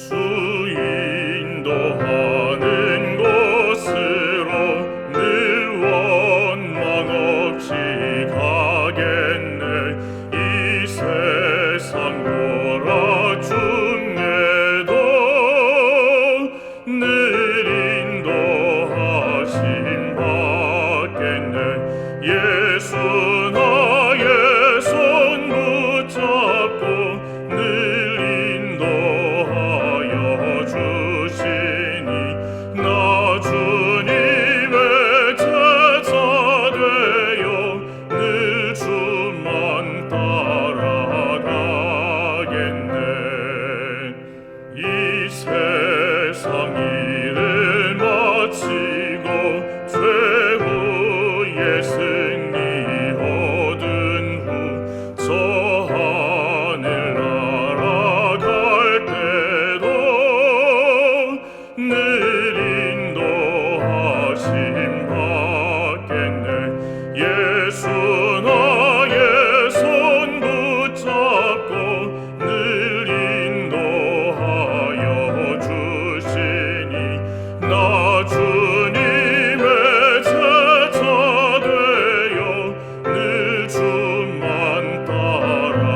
주 인도하는 곳으로 늘 원망 없이 가겠네. 이 세상 돌아중에도 늘 인도하심 받겠네. 예수 나의 손 붙잡고 늘 인도하여 주시니 나 주님의 제자 되어 늘 주만 따라가겠네. 이 세상 일을 마치고 최후의 승리 얻은 후 저 하늘 날아갈 때도 늘 인도하심 받겠네. 예수 나의 손 붙잡고 늘 인도하여 주시니 나 주님의 제자 되어 늘 주만 따라가겠네.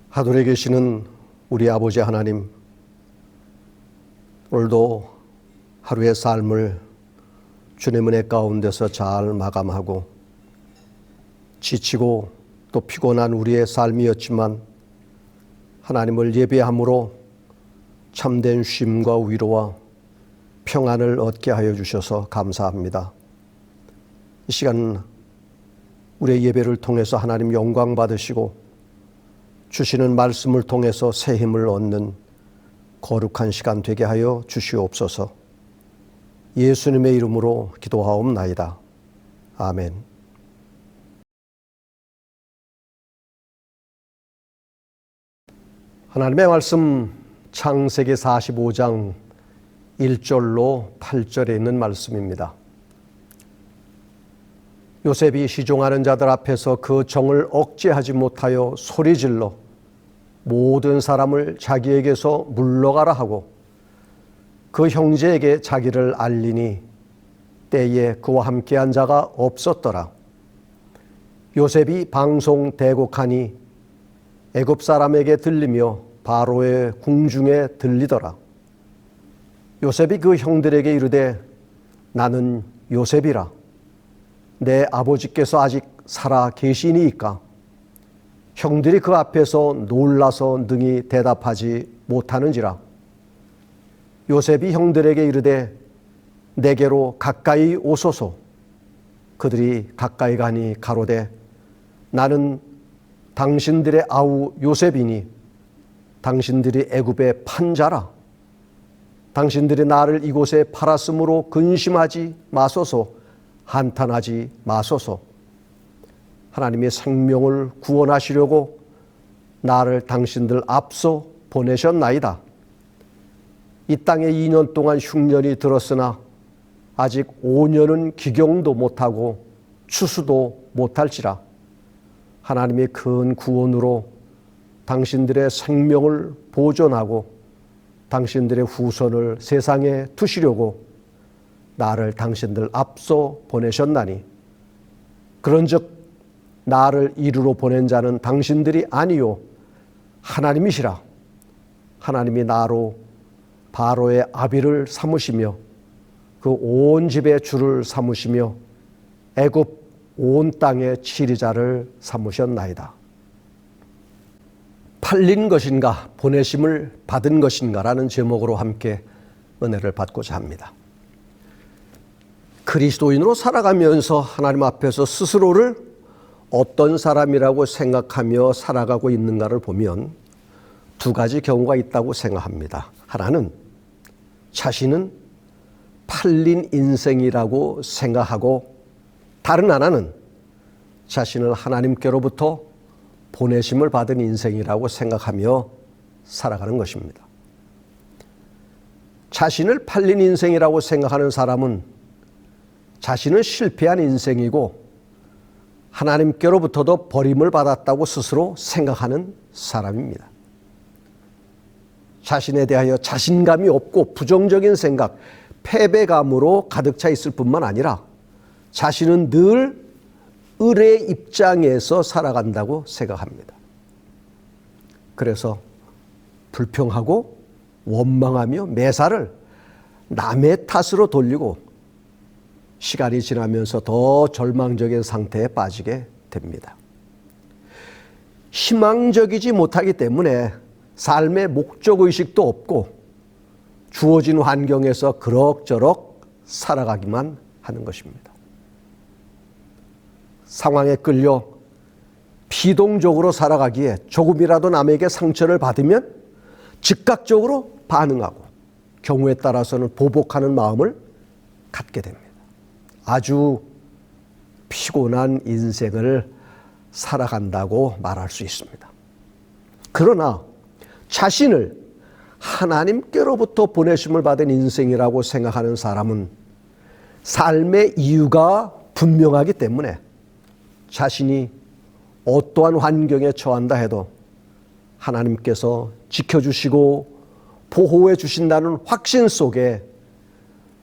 하늘에 계시는 우리 아버지 하나님, 오늘도 하루의 삶을 주님 은혜 가운데서 잘 마감하고 지치고 또 피곤한 우리의 삶이었지만 하나님을 예배함으로 참된 쉼과 위로와 평안을 얻게 하여 주셔서 감사합니다. 이 시간 우리의 예배를 통해서 하나님 영광 받으시고 주시는 말씀을 통해서 새 힘을 얻는 거룩한 시간 되게 하여 주시옵소서. 예수님의 이름으로 기도하옵나이다. 아멘. 하나님의 말씀 창세기 45장 1절로 8절에 있는 말씀입니다. 요셉이 시종하는 자들 앞에서 그 정을 억제하지 못하여 소리질러 모든 사람을 자기에게서 물러가라 하고 그 형제에게 자기를 알리니 때에 그와 함께한 자가 없었더라. 요셉이 방송대곡하니 애굽 사람에게 들리며 바로의 궁중에 들리더라. 요셉이 그 형들에게 이르되 나는 요셉이라. 내 아버지께서 아직 살아 계시니이까. 형들이 그 앞에서 놀라서 능히 대답하지 못하는지라. 요셉이 형들에게 이르되 내게로 가까이 오소서. 그들이 가까이 가니 가로되 나는 당신들의 아우 요셉이니 당신들이 애굽에 판 자라. 당신들이 나를 이곳에 팔았으므로 근심하지 마소서. 한탄하지 마소서. 하나님의 생명을 구원하시려고 나를 당신들 앞서 보내셨나이다. 이 땅에 2년 동안 흉년이 들었으나 아직 5년은 기경도 못하고 추수도 못할지라. 하나님의 큰 구원으로 당신들의 생명을 보존하고 당신들의 후손을 세상에 두시려고 나를 당신들 앞서 보내셨나니 그런즉 나를 이르러 보낸 자는 당신들이 아니요 하나님이시라. 하나님이 나로 바로의 아비를 삼으시며 그 온 집의 주를 삼으시며 애굽 온 땅의 치리자를 삼으셨나이다. 팔린 것인가 보내심을 받은 것인가라는 제목으로 함께 은혜를 받고자 합니다. 그리스도인으로 살아가면서 하나님 앞에서 스스로를 어떤 사람이라고 생각하며 살아가고 있는가를 보면 두 가지 경우가 있다고 생각합니다. 하나는 자신은 팔린 인생이라고 생각하고 다른 하나는 자신을 하나님께로부터 보내심을 받은 인생이라고 생각하며 살아가는 것입니다. 자신을 팔린 인생이라고 생각하는 사람은 자신은 실패한 인생이고 하나님께로부터도 버림을 받았다고 스스로 생각하는 사람입니다. 자신에 대하여 자신감이 없고 부정적인 생각, 패배감으로 가득 차 있을 뿐만 아니라 자신은 늘 을의 입장에서 살아간다고 생각합니다. 그래서 불평하고 원망하며 매사를 남의 탓으로 돌리고 시간이 지나면서 더 절망적인 상태에 빠지게 됩니다. 희망적이지 못하기 때문에 삶의 목적의식도 없고 주어진 환경에서 그럭저럭 살아가기만 하는 것입니다. 상황에 끌려 피동적으로 살아가기에 조금이라도 남에게 상처를 받으면 즉각적으로 반응하고 경우에 따라서는 보복하는 마음을 갖게 됩니다. 아주 피곤한 인생을 살아간다고 말할 수 있습니다. 그러나 자신을 하나님께로부터 보내심을 받은 인생이라고 생각하는 사람은 삶의 이유가 분명하기 때문에 자신이 어떠한 환경에 처한다 해도 하나님께서 지켜주시고 보호해 주신다는 확신 속에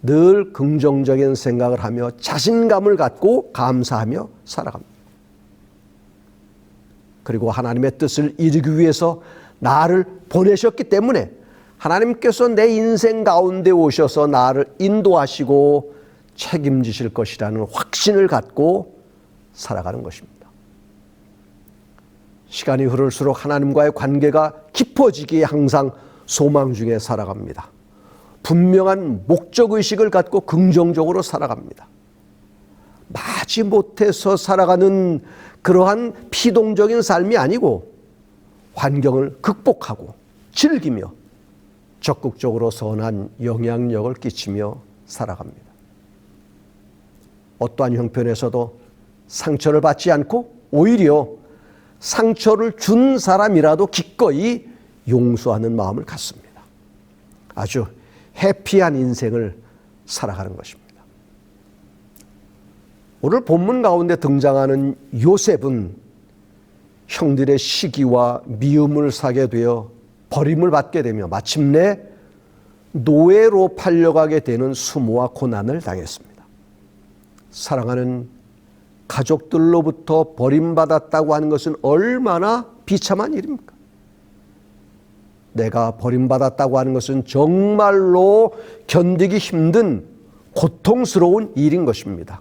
늘 긍정적인 생각을 하며 자신감을 갖고 감사하며 살아갑니다. 그리고 하나님의 뜻을 이루기 위해서 나를 보내셨기 때문에 하나님께서 내 인생 가운데 오셔서 나를 인도하시고 책임지실 것이라는 확신을 갖고 살아가는 것입니다. 시간이 흐를수록 하나님과의 관계가 깊어지기에 항상 소망 중에 살아갑니다. 분명한 목적의식을 갖고 긍정적으로 살아갑니다. 마지못해서 살아가는 그러한 피동적인 삶이 아니고 환경을 극복하고 즐기며 적극적으로 선한 영향력을 끼치며 살아갑니다. 어떠한 형편에서도 상처를 받지 않고 오히려 상처를 준 사람이라도 기꺼이 용서하는 마음을 갖습니다. 아주 해피한 인생을 살아가는 것입니다. 오늘 본문 가운데 등장하는 요셉은 형들의 시기와 미움을 사게 되어 버림을 받게 되며 마침내 노예로 팔려가게 되는 수모와 고난을 당했습니다. 사랑하는 가족들로부터 버림받았다고 하는 것은 얼마나 비참한 일입니까? 내가 버림받았다고 하는 것은 정말로 견디기 힘든 고통스러운 일인 것입니다.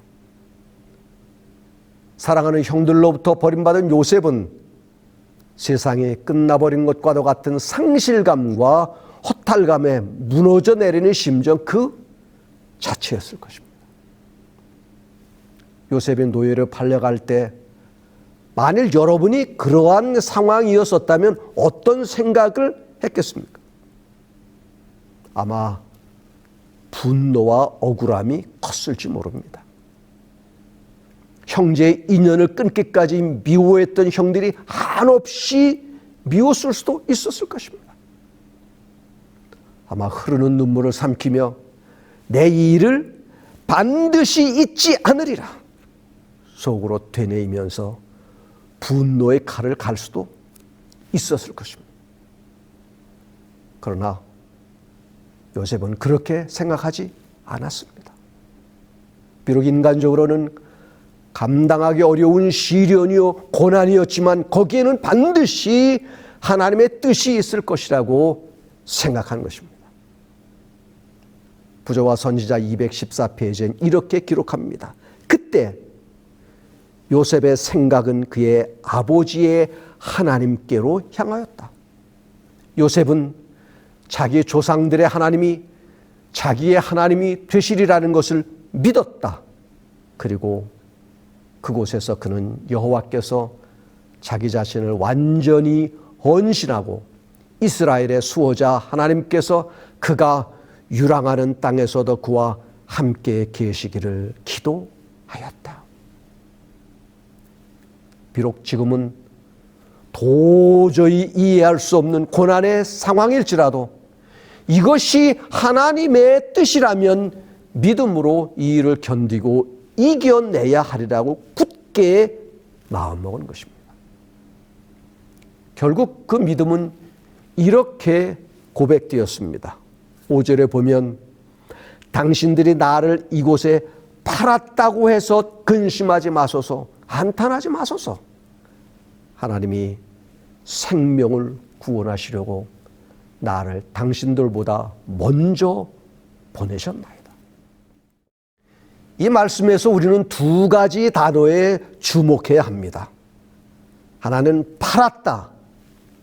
사랑하는 형들로부터 버림받은 요셉은 세상이 끝나버린 것과도 같은 상실감과 허탈감에 무너져 내리는 심정 그 자체였을 것입니다. 요셉이 노예를 팔려갈 때 만일 여러분이 그러한 상황이었었다면 어떤 생각을 했겠습니까? 아마 분노와 억울함이 컸을지 모릅니다. 형제의 인연을 끊기까지 미워했던 형들이 한없이 미웠을 수도 있었을 것입니다. 아마 흐르는 눈물을 삼키며 내 일을 반드시 잊지 않으리라 속으로 되뇌이면서 분노의 칼을 갈 수도 있었을 것입니다. 그러나 요셉은 그렇게 생각하지 않았습니다. 비록 인간적으로는 감당하기 어려운 시련이요 고난이었지만 거기에는 반드시 하나님의 뜻이 있을 것이라고 생각한 것입니다. 부조와 선지자 214페이지엔 이렇게 기록합니다. 그때 요셉의 생각은 그의 아버지의 하나님께로 향하였다. 요셉은 자기 조상들의 하나님이 자기의 하나님이 되시리라는 것을 믿었다. 그리고 그곳에서 그는 여호와께서 자기 자신을 완전히 헌신하고 이스라엘의 수호자 하나님께서 그가 유랑하는 땅에서도 그와 함께 계시기를 기도하였다. 비록 지금은 도저히 이해할 수 없는 고난의 상황일지라도 이것이 하나님의 뜻이라면 믿음으로 이 일을 견디고 이겨내야 하리라고 굳게 마음먹은 것입니다. 결국 그 믿음은 이렇게 고백되었습니다. 5절에 보면 당신들이 나를 이곳에 팔았다고 해서 근심하지 마소서, 한탄하지 마소서. 하나님이 생명을 구원하시려고 나를 당신들보다 먼저 보내셨나이다. 이 말씀에서 우리는 두 가지 단어에 주목해야 합니다. 하나는 팔았다,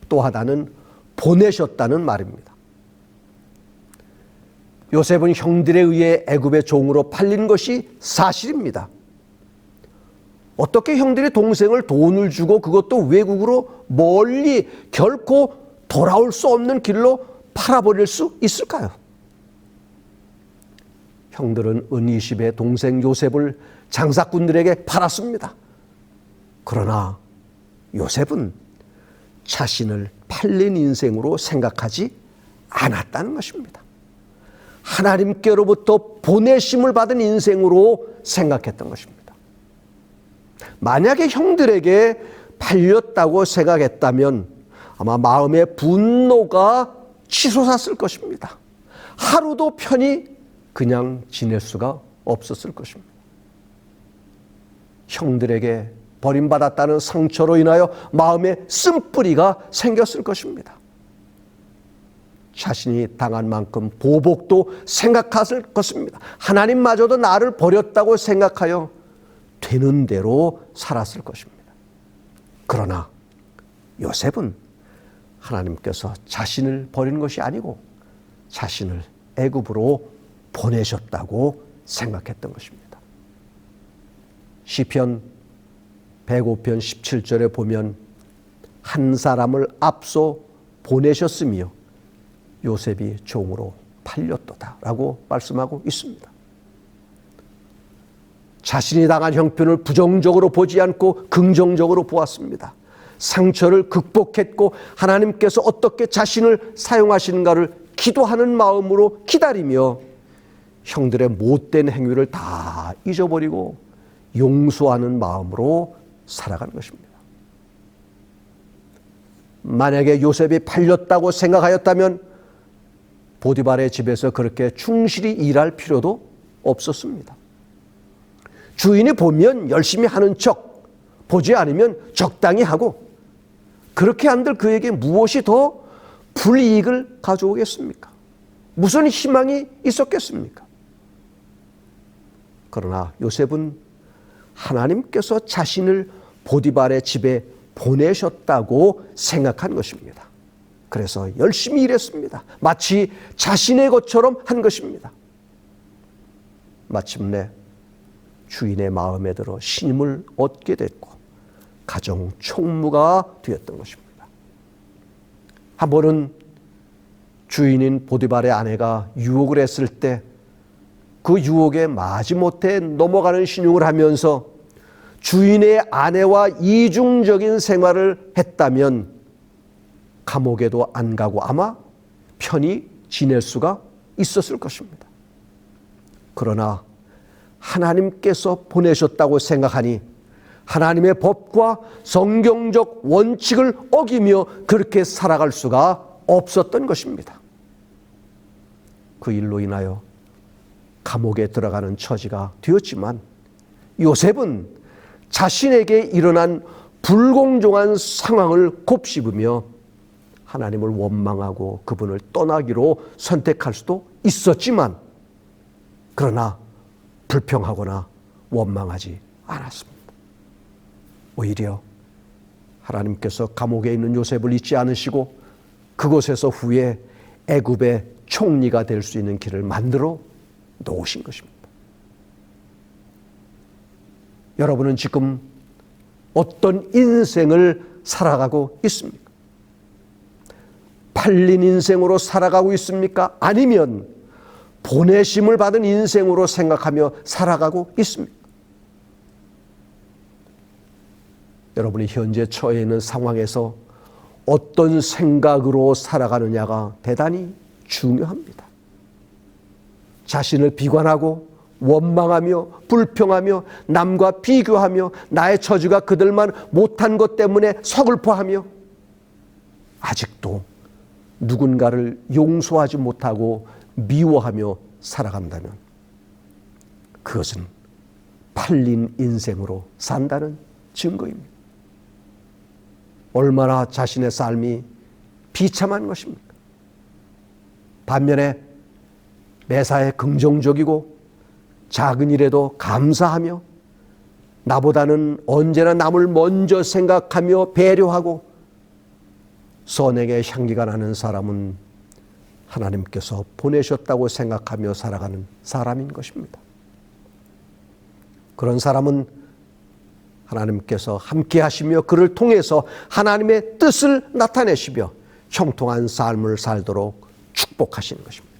또 하나는 보내셨다는 말입니다. 요셉은 형들에 의해 애굽의 종으로 팔린 것이 사실입니다. 어떻게 형들이 동생을 돈을 주고 그것도 외국으로 멀리 결코 돌아올 수 없는 길로 팔아버릴 수 있을까요? 형들은 은20의 동생 요셉을 장사꾼들에게 팔았습니다. 그러나 요셉은 자신을 팔린 인생으로 생각하지 않았다는 것입니다. 하나님께로부터 보내심을 받은 인생으로 생각했던 것입니다. 만약에 형들에게 팔렸다고 생각했다면 아마 마음의 분노가 치솟았을 것입니다. 하루도 편히 그냥 지낼 수가 없었을 것입니다. 형들에게 버림받았다는 상처로 인하여 마음에 쓴뿌리가 생겼을 것입니다. 자신이 당한 만큼 보복도 생각했을 것입니다. 하나님마저도 나를 버렸다고 생각하여 되는 대로 살았을 것입니다. 그러나 요셉은 하나님께서 자신을 버린 것이 아니고 자신을 애굽으로 보내셨다고 생각했던 것입니다. 시편 105편 17절에 보면 한 사람을 앞서 보내셨으며 요셉이 종으로 팔렸도다 라고 말씀하고 있습니다. 자신이 당한 형편을 부정적으로 보지 않고 긍정적으로 보았습니다. 상처를 극복했고 하나님께서 어떻게 자신을 사용하시는가를 기도하는 마음으로 기다리며 형들의 못된 행위를 다 잊어버리고 용서하는 마음으로 살아간 것입니다. 만약에 요셉이 팔렸다고 생각하였다면 보디발의 집에서 그렇게 충실히 일할 필요도 없었습니다. 주인이 보면 열심히 하는 척, 보지 않으면 적당히 하고, 그렇게 한들 그에게 무엇이 더 불이익을 가져오겠습니까? 무슨 희망이 있었겠습니까? 그러나 요셉은 하나님께서 자신을 보디발의 집에 보내셨다고 생각한 것입니다. 그래서 열심히 일했습니다. 마치 자신의 것처럼 한 것입니다. 마침내 주인의 마음에 들어 신임을 얻게 됐고 가정 총무가 되었던 것입니다. 한 번은 주인인 보디발의 아내가 유혹을 했을 때 그 유혹에 마지못해 넘어가는 신용을 하면서 주인의 아내와 이중적인 생활을 했다면 감옥에도 안 가고 아마 편히 지낼 수가 있었을 것입니다. 그러나 하나님께서 보내셨다고 생각하니 하나님의 법과 성경적 원칙을 어기며 그렇게 살아갈 수가 없었던 것입니다. 그 일로 인하여 감옥에 들어가는 처지가 되었지만 요셉은 자신에게 일어난 불공정한 상황을 곱씹으며 하나님을 원망하고 그분을 떠나기로 선택할 수도 있었지만 그러나 불평하거나 원망하지 않았습니다. 오히려 하나님께서 감옥에 있는 요셉을 잊지 않으시고 그곳에서 후에 애굽의 총리가 될 수 있는 길을 만들어 놓으신 것입니다. 여러분은 지금 어떤 인생을 살아가고 있습니까? 팔린 인생으로 살아가고 있습니까? 아니면 보내심을 받은 인생으로 생각하며 살아가고 있습니까? 여러분이 현재 처해 있는 상황에서 어떤 생각으로 살아가느냐가 대단히 중요합니다. 자신을 비관하고 원망하며 불평하며 남과 비교하며 나의 처지가 그들만 못한 것 때문에 서글퍼하며 아직도 누군가를 용서하지 못하고 미워하며 살아간다면 그것은 팔린 인생으로 산다는 증거입니다. 얼마나 자신의 삶이 비참한 것입니까? 반면에 매사에 긍정적이고 작은 일에도 감사하며 나보다는 언제나 남을 먼저 생각하며 배려하고 선행의 향기가 나는 사람은 하나님께서 보내셨다고 생각하며 살아가는 사람인 것입니다. 그런 사람은 하나님께서 함께 하시며 그를 통해서 하나님의 뜻을 나타내시며 형통한 삶을 살도록 축복하시는 것입니다.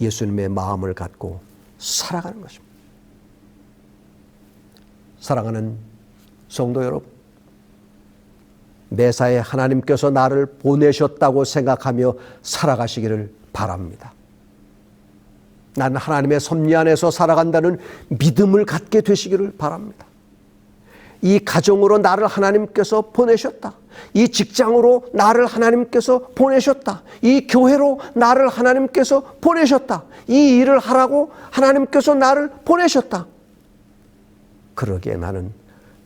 예수님의 마음을 갖고 살아가는 것입니다. 사랑하는 성도 여러분, 매사에 하나님께서 나를 보내셨다고 생각하며 살아가시기를 바랍니다. 나는 하나님의 섭리 안에서 살아간다는 믿음을 갖게 되시기를 바랍니다. 이 가정으로 나를 하나님께서 보내셨다. 이 직장으로 나를 하나님께서 보내셨다. 이 교회로 나를 하나님께서 보내셨다. 이 일을 하라고 하나님께서 나를 보내셨다. 그러기에 나는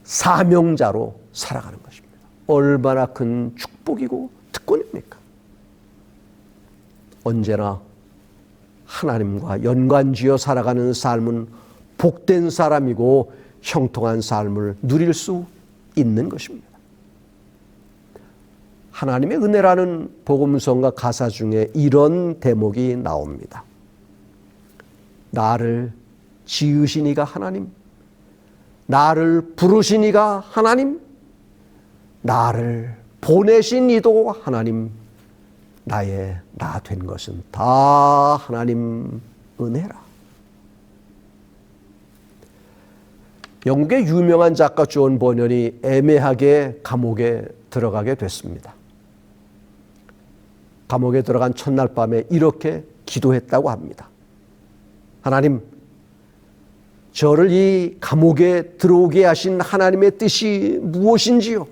사명자로 살아가는 것입니다. 얼마나 큰 축복이고 특권입니까? 언제나 하나님과 연관지어 살아가는 삶은 복된 사람이고 형통한 삶을 누릴 수 있는 것입니다. 하나님의 은혜라는 복음성가 가사 중에 이런 대목이 나옵니다. 나를 지으신 이가 하나님, 나를 부르신 이가 하나님, 나를 보내신 이도 하나님, 나의 나 된 것은 다 하나님 은혜라. 영국의 유명한 작가 존 버년이 애매하게 감옥에 들어가게 됐습니다. 감옥에 들어간 첫날 밤에 이렇게 기도했다고 합니다. 하나님, 저를 이 감옥에 들어오게 하신 하나님의 뜻이 무엇인지요?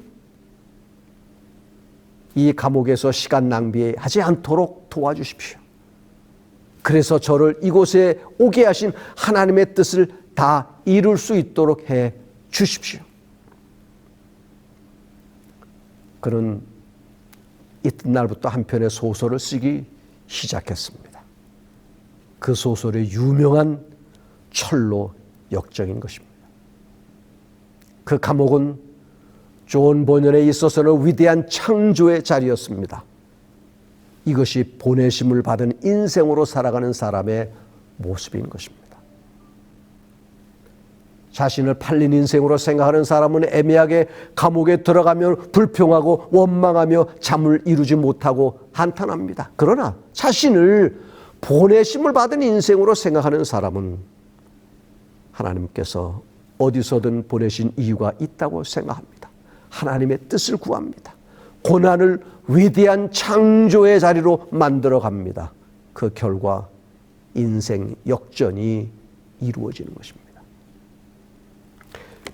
이 감옥에서 시간 낭비하지 않도록 도와주십시오. 그래서 저를 이곳에 오게 하신 하나님의 뜻을 다 이룰 수 있도록 해 주십시오. 그는 이튿날부터 한 편의 소설을 쓰기 시작했습니다. 그 소설의 유명한 철로 역정인 것입니다. 그 감옥은 존 버년에 있어서는 위대한 창조의 자리였습니다. 이것이 보내심을 받은 인생으로 살아가는 사람의 모습인 것입니다. 자신을 팔린 인생으로 생각하는 사람은 애매하게 감옥에 들어가면 불평하고 원망하며 잠을 이루지 못하고 한탄합니다. 그러나 자신을 보내심을 받은 인생으로 생각하는 사람은 하나님께서 어디서든 보내신 이유가 있다고 생각합니다. 하나님의 뜻을 구합니다. 고난을 위대한 창조의 자리로 만들어 갑니다. 그 결과 인생 역전이 이루어지는 것입니다.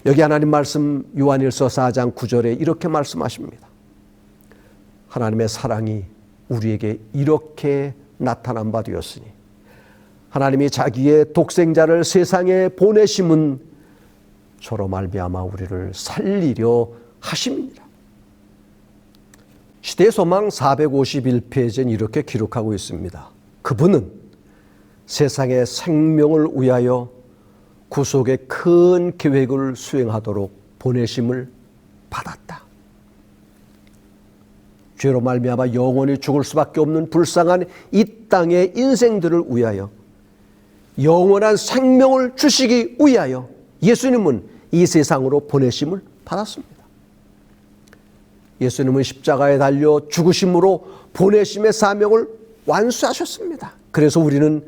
여기 하나님 말씀 요한일서 4장 9절에 이렇게 말씀하십니다. 하나님의 사랑이 우리에게 이렇게 나타난 바 되었으니 하나님이 자기의 독생자를 세상에 보내심은 저로 말미암아 우리를 살리려 하심이니라. 시대소망 451페이지엔 이렇게 기록하고 있습니다. 그분은 세상의 생명을 위하여 구속의 큰 계획을 수행하도록 보내심을 받았다. 죄로 말미암아 영원히 죽을 수밖에 없는 불쌍한 이 땅의 인생들을 위하여 영원한 생명을 주시기 위하여 예수님은 이 세상으로 보내심을 받았습니다. 예수님은 십자가에 달려 죽으심으로 보내심의 사명을 완수하셨습니다. 그래서 우리는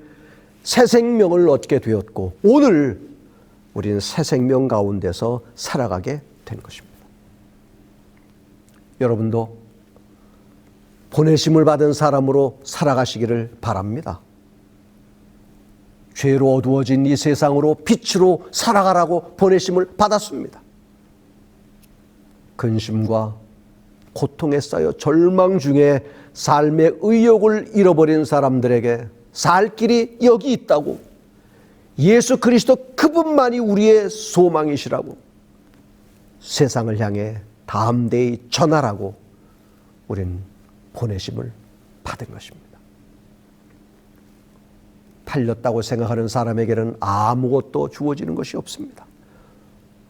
새 생명을 얻게 되었고 오늘 우리는 새 생명 가운데서 살아가게 된 것입니다. 여러분도 보내심을 받은 사람으로 살아가시기를 바랍니다. 죄로 어두워진 이 세상으로 빛으로 살아가라고 보내심을 받았습니다. 근심과 고통에 쌓여 절망 중에 삶의 의욕을 잃어버린 사람들에게 살 길이 여기 있다고, 예수 그리스도 그분만이 우리의 소망이시라고 세상을 향해 담대히 전하라고 우린 보내심을 받은 것입니다. 팔렸다고 생각하는 사람에게는 아무것도 주어지는 것이 없습니다.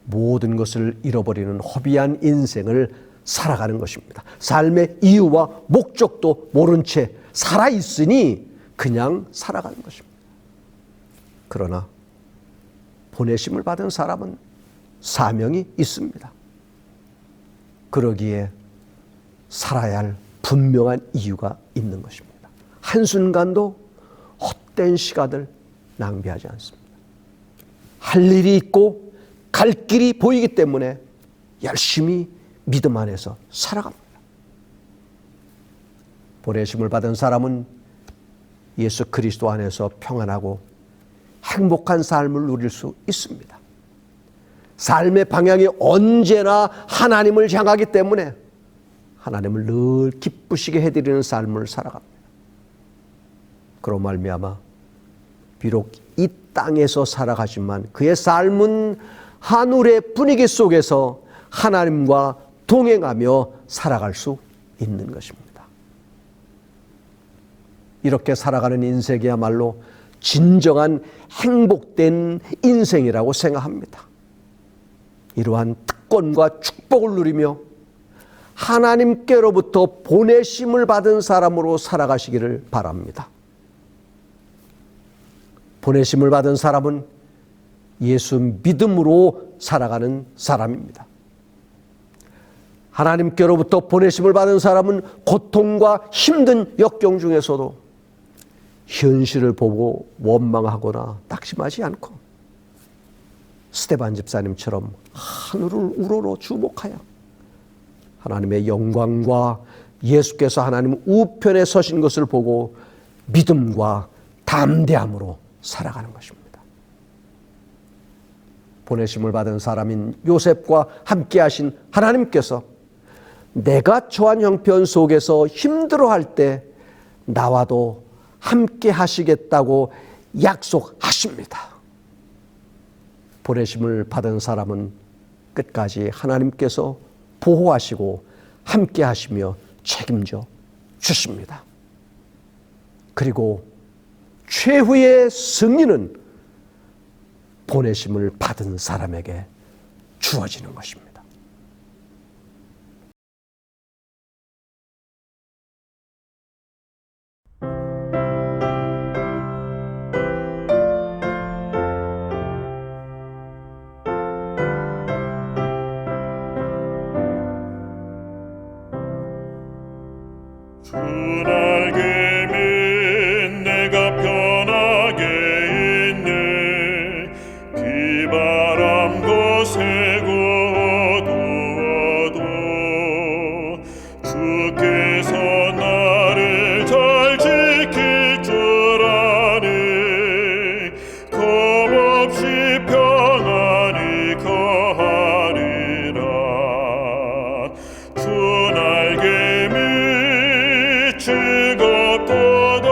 모든 것을 잃어버리는 허비한 인생을 살아가는 것입니다. 삶의 이유와 목적도 모른 채 살아있으니 그냥 살아가는 것입니다. 그러나 보내심을 받은 사람은 사명이 있습니다. 그러기에 살아야 할 분명한 이유가 있는 것입니다. 한순간도 헛된 시간을 낭비하지 않습니다. 할 일이 있고 갈 길이 보이기 때문에 열심히 믿음 안에서 살아갑니다. 보내심을 받은 사람은 예수 그리스도 안에서 평안하고 행복한 삶을 누릴 수 있습니다. 삶의 방향이 언제나 하나님을 향하기 때문에 하나님을 늘 기쁘시게 해드리는 삶을 살아갑니다. 그로 말미암아 비록 이 땅에서 살아가지만 그의 삶은 하늘의 분위기 속에서 하나님과 동행하며 살아갈 수 있는 것입니다. 이렇게 살아가는 인생이야말로 진정한 행복된 인생이라고 생각합니다. 이러한 특권과 축복을 누리며 하나님께로부터 보내심을 받은 사람으로 살아가시기를 바랍니다. 보내심을 받은 사람은 예수 믿음으로 살아가는 사람입니다. 하나님께로부터 보내심을 받은 사람은 고통과 힘든 역경 중에서도 현실을 보고 원망하거나 낙심하지 않고 스데반 집사님처럼 하늘을 우러러 주목하여 하나님의 영광과 예수께서 하나님 우편에 서신 것을 보고 믿음과 담대함으로 살아가는 것입니다. 보내심을 받은 사람인 요셉과 함께 하신 하나님께서 내가 처한 형편 속에서 힘들어할 때 나와도 함께 하시겠다고 약속하십니다. 보내심을 받은 사람은 끝까지 하나님께서 보호하시고 함께 하시며 책임져 주십니다. 그리고 최후의 승리는 보내심을 받은 사람에게 주어지는 것입니다. 주 날개면 내가 편하게 있네. 비바람 거세고 어두워도 주께서 나를 잘 지킬 줄 아네. 겁없이 평안히 거하리라. 주 날개면 즐겁도다.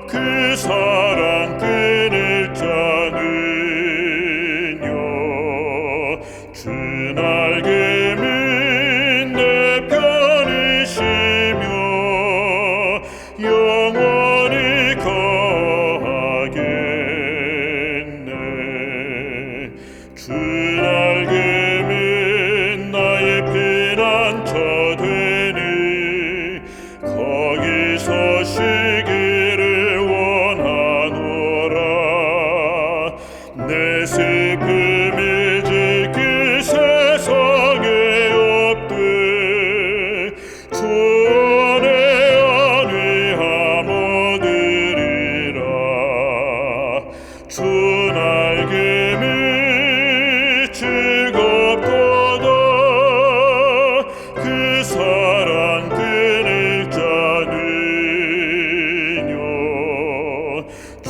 그 사랑 끊을 자는요. 주 날개면 내 편이시며 영원히 거하겠네. 주 날개면 나의 피난처 되니 거기 서시기를 원하노라. 내 슬픔이 지킬 세상에 없되 주 안에 안위함 얻으리라. 주 날개미 즐겁도다. 그 사랑 끊을 자는요. 주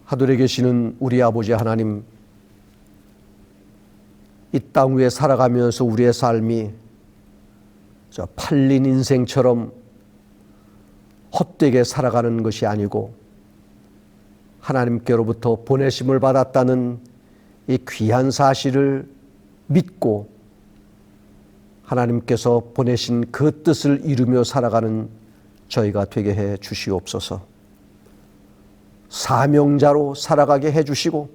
하늘에 계시는 우리 아버지 하나님, 이 땅 위에 살아가면서 우리의 삶이 저 팔린 인생처럼 헛되게 살아가는 것이 아니고 하나님께로부터 보내심을 받았다는 이 귀한 사실을 믿고 하나님께서 보내신 그 뜻을 이루며 살아가는 저희가 되게 해 주시옵소서. 사명자로 살아가게 해 주시고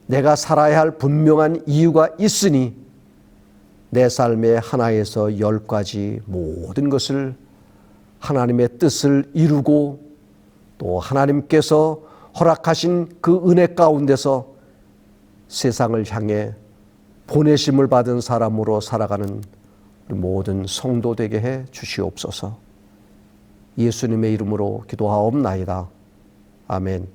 내가 살아야 할 분명한 이유가 있으니 내 삶의 하나에서 10가지 모든 것을 하나님의 뜻을 이루고 또 하나님께서 허락하신 그 은혜 가운데서 세상을 향해 보내심을 받은 사람으로 살아가는 모든 성도 되게 해 주시옵소서. 예수님의 이름으로 기도하옵나이다. 아멘.